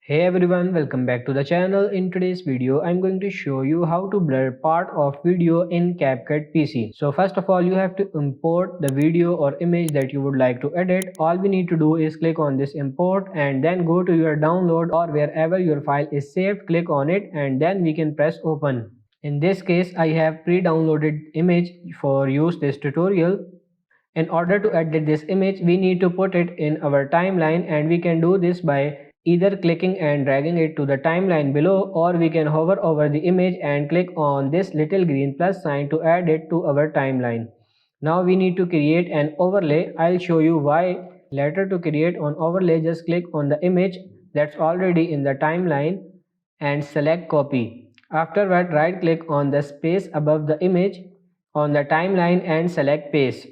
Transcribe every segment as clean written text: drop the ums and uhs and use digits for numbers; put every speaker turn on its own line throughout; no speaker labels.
Hey everyone, welcome back to the channel. In today's video, I'm going to show you how to blur part of video in Capcut PC. So first of all, you have to import the video or image that you would like to edit. All we need to do is click on this import and then go to your download or wherever your file is saved, click on it and then we can press open. In this case, I have pre-downloaded image for use this tutorial. In order to edit this image, we need to put it in our timeline, and we can do this by either clicking and dragging it to the timeline below, or we can hover over the image and click on this little green plus sign to add it to our timeline. Now we need to create an overlay. I'll show you why later. To create an overlay, just click on the image that's already in the timeline and select copy. Afterward, right click on the space above the image on the timeline and select paste.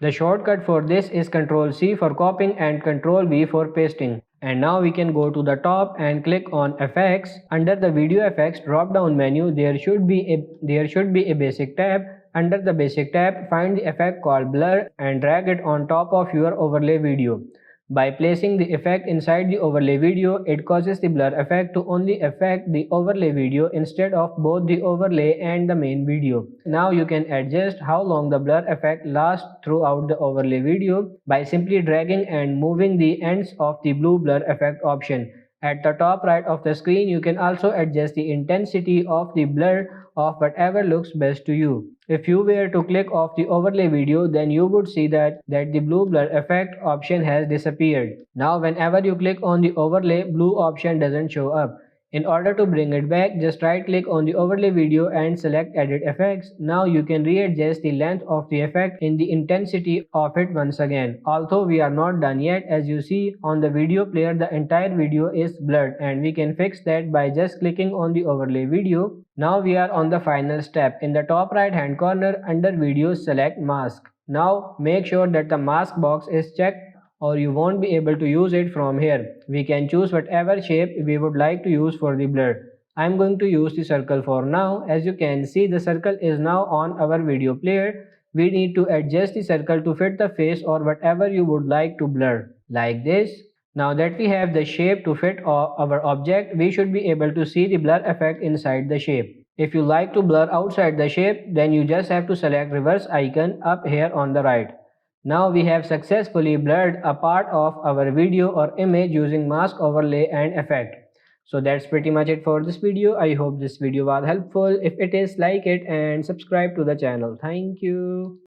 The shortcut for this is Ctrl C for copying and Ctrl V for pasting. And now we can go to the top and click on effects. Under the video effects drop down menu, there should be a basic tab. Under the basic tab, find the effect called blur and drag it on top of your overlay video. By placing the effect inside the overlay video, it causes the blur effect to only affect the overlay video instead of both the overlay and the main video. Now you can adjust how long the blur effect lasts throughout the overlay video by simply dragging and moving the ends of the blue blur effect option. At the top right of the screen, you can also adjust the intensity of the blur of whatever looks best to you. If you were to click off the overlay video, then you would see that the blue blur effect option has disappeared. Now whenever you click on the overlay, blue option doesn't show up. In order to bring it back, just right click on the overlay video and select edit effects. Now you can readjust the length of the effect in the intensity of it once again. Although we are not done yet, as you see on the video player, the entire video is blurred and we can fix that by just clicking on the overlay video. Now we are on the final step. In the top right hand corner under video, select mask. Now make sure that the mask box is checked or you won't be able to use it from here. We can choose whatever shape we would like to use for the blur. I'm going to use the circle for now. As you can see, the circle is now on our video player. We need to adjust the circle to fit the face or whatever you would like to blur, like this. Now that we have the shape to fit our object, we should be able to see the blur effect inside the shape. If you like to blur outside the shape, then you just have to select reverse icon up here on the right. Now we have successfully blurred a part of our video or image using mask overlay and effect. So that's pretty much it for this video. I hope this video was helpful. If it is, like it and subscribe to the channel. Thank you.